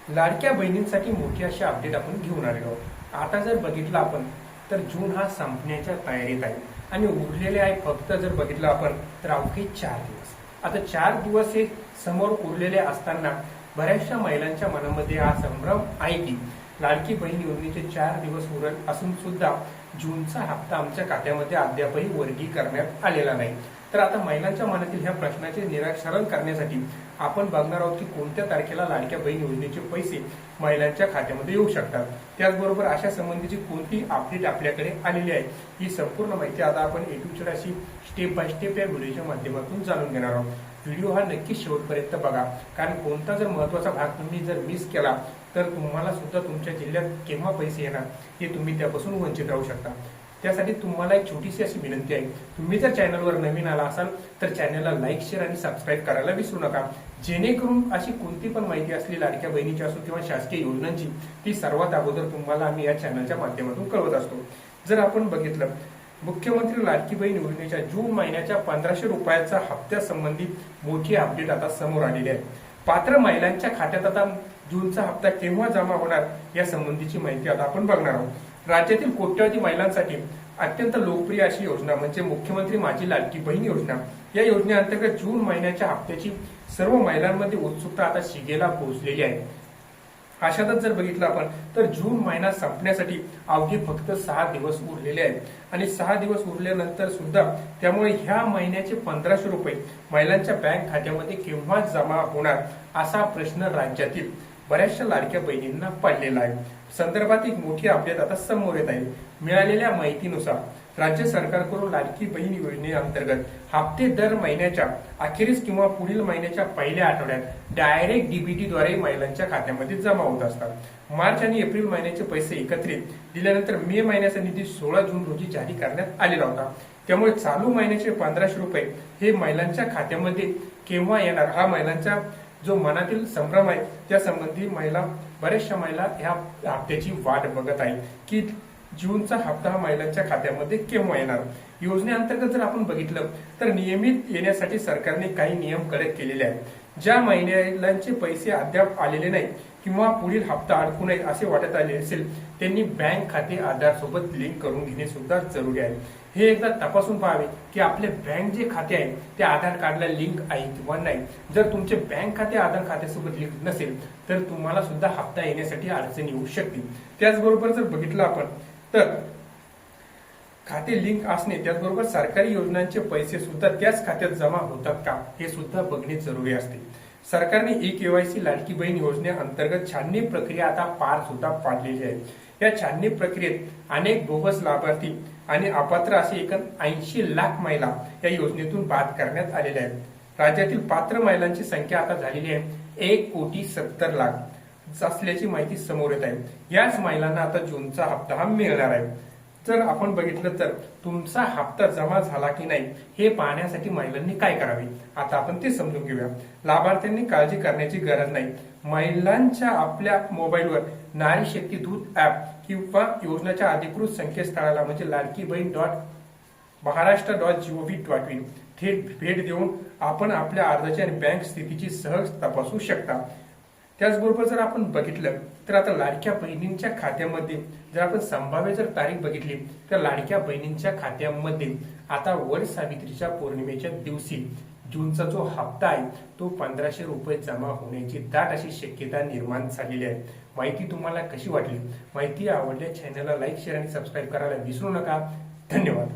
लाडक्या बहिणींसाठी मोठी अशी अपडेट आपण घेऊन आलेलो आहोत। आता जर बघितलं आपण तर जून हा संपण्याच्या तयारीत आहे आणि उरलेले आहे फक्त जर बघितलं आपण तर अवघे 4 दिवस। आता 4 दिवस हे समोर उरलेले असताना बऱ्याचशा महिलांच्या मनामध्ये हा संभ्रम आहे की लाडकी बहीण योजनेचे 4 दिवस उरत असून सुद्धा जूनचा हप्ता आमच्या खात्यामध्ये अद्यापही वर्गी करण्यात आलेला नाही। तर आता महिलांच्या मनातील ह्या प्रश्नाचे निराकरण करण्यासाठी आपण बघणार आहोत की कोणत्या तारखेला लाडक्या बहीण योजनेचे पैसे महिलांच्या खात्यामध्ये येऊ शकतात। त्याचबरोबर अशा संबंधीची कोणती अपडेट आपल्याकडे आलेली आहे ही संपूर्ण माहिती आता आपण ए टू झेड अशी स्टेप बाय स्टेप या व्हिडिओच्या माध्यमातून जाणून घेणार आहोत। व्हिडिओ हा नक्की शेवटपर्यंत बघा, कारण कोणता जर महत्त्वाचा भाग तुम्ही जर मिस केला तर तुम्हाला सुद्धा तुमच्या जिल्ह्यात केव्हा पैसे येणार हे तुम्ही त्यापासून वंचित राहू शकता। त्यासाठी तुम्हाला एक छोटीशी अशी विनंती आहे, तुम्ही जर चॅनलवर नवीन आला असाल तर चॅनलला लाईक, शेअर आणि सबस्क्राईब करायला विसरू नका, जेणेकरून अशी कोणती पण माहिती असली लाडक्या बहिणीची असो किंवा शासकीय योजनांची ती सर्वात अगोदर तुम्हाला आम्ही या चॅनलच्या माध्यमातून कळवत असतो। जर आपण बघितलं मुख्यमंत्री लाडकी बहीण योजनेच्या जून महिन्याच्या 1500 रुपयाचा हप्त्यासंबंधी मोठी अपडेट आता समोर आलेली आहे। पात्र महिलांच्या खात्यात आता जूनचा हप्ता केव्हा जमा होणार या संबंधीची माहिती आता आपण बघणार आहोत। राज्यातील कोट्यवधी महिलांसाठी अत्यंत लोकप्रिय अशी योजना म्हणजे मुख्यमंत्री माझी लाडकी बहीण योजना। या योजनेअंतर्गत जून महिन्याच्या हप्त्याची सर्व महिलांमध्ये उत्सुकता आता शिगेला पोहोचलेली आहे। अशातच जर बघितलं आपण तर जून महिना संपण्यासाठी अवघे फक्त 6 दिवस उरलेले आहेत आणि 6 दिवस उरल्यानंतर सुद्धा त्यामुळे ह्या महिन्याचे 1500 रुपये महिलांच्या बँक खात्यामध्ये केव्हा जमा होणार असा प्रश्न राज्यातील बऱ्याचशा लाडक्या बहिणींना पडलेला आहे। संदर्भात एक मोठी अपडेट आता समोर येत आहे। मिळालेल्या माहितीनुसार राज्य सरकारकडून लाडकी बहीण योजनेअंतर्गत हप्ते दर महिन्याच्या अखेरीस किंवा पुढील महिन्याच्या पहिल्या आठवड्यात डायरेक्ट डीबीटी द्वारे महिलांच्या खात्यामध्ये जमा होत असतात। मार्च आणि एप्रिल महिन्याचे पैसे एकत्रित दिल्यानंतर मे महिन्याचा निधी 16 जून रोजी जारी करण्यात आलेला होता। त्यामुळे चालू महिन्याचे 1500 रुपये हे महिलांच्या खात्यामध्ये केव्हा येणार हा महिलांच्या जो मनातील संभ्रम आहे त्या संबंधी बऱ्याचशा महिला ह्या हप्त्याची वाट बघत आहे की जूनचा हप्ता हा महिलांच्या खात्यामध्ये केव्हा येणार। योजनेअंतर्गत जर आपण बघितलं तर नियमित येण्यासाठी सरकारने काही नियम कडक केलेले आहेत। ज्या महिलांचे पैसे अद्याप आलेले नाही किंवा पुढील हप्ता अडकू नये असे वाटत आले असेल त्यांनी बँक खाते आधार सोबत लिंक करून घेणे सुद्धा जरुरी आहे। हे एकदा तपासून पाहावे की आपले बँक जे खाते आहे ते आधार कार्डला लिंक आहे किंवा नाही। जर तुमचे बँक खाते आधार खात्यासोबत लिंक नसेल तर तुम्हाला सुद्धा हप्ता येण्यासाठी अडचण येऊ शकते। त्याचबरोबर जर बघितलं आपण तर खाते लिंक असणे त्याचबरोबर सरकारी योजनांचे पैसे सुद्धा त्याच खात्यात जमा होतात का हे सुद्धा बघणे जरुरी असते। सरकारने ई-केवायसी लाडकी बहीण योजनेअंतर्गत छाननी प्रक्रिया आता पार सुद्धा पाडलेली आहे। या छाननी प्रक्रियेत अनेक बोगस लाभार्थी आणि अपात्र असे एकूण 80 लाख महिला या योजनेतून बाद करण्यात आलेल्या आहेत। राज्यातील पात्र महिलांची संख्या आता झालेली आहे 1,70,00,000 असल्याची माहिती समोर येत आहे। याच महिलांना आता जूनचा हप्ता हा मिळणार आहे। जर आपण बघितलं तर तुमचा हप्ता जमा झाला की नाही हे पाहण्यासाठी महिलांनी काय करावे आता आपण ते समजून घेऊया। लाभार्थ्यांनी काळजी करण्याची गरज नाही। महिलांच्या आपल्या मोबाईलवर नारी शक्ती दूत ऍप किंवा योजनेच्या अधिकृत संकेतस्थळाला म्हणजे ladkibaheen.महाराष्ट्र.gov.in थेट भेट देऊन आपण आपल्या अर्जाची आणि बँक स्थितीची सहज तपासू शकता। त्याचबरोबर जर आपण बघितलं तर आता लाडक्या बहिणींच्या खात्यामध्ये जर आपण संभाव्य जर तारीख बघितली तर लाडक्या बहिणींच्या खात्यामध्ये आता वड सावित्रीच्या पौर्णिमेच्या दिवशी जूनचा जो हप्ता आहे तो 1500 रुपये जमा होण्याची दाट अशी शक्यता निर्माण झालेली आहे। माहिती तुम्हाला कशी वाटली? माहिती आवडल्यास चॅनलला लाईक, शेअर आणि सबस्क्राईब करायला विसरू नका। धन्यवाद।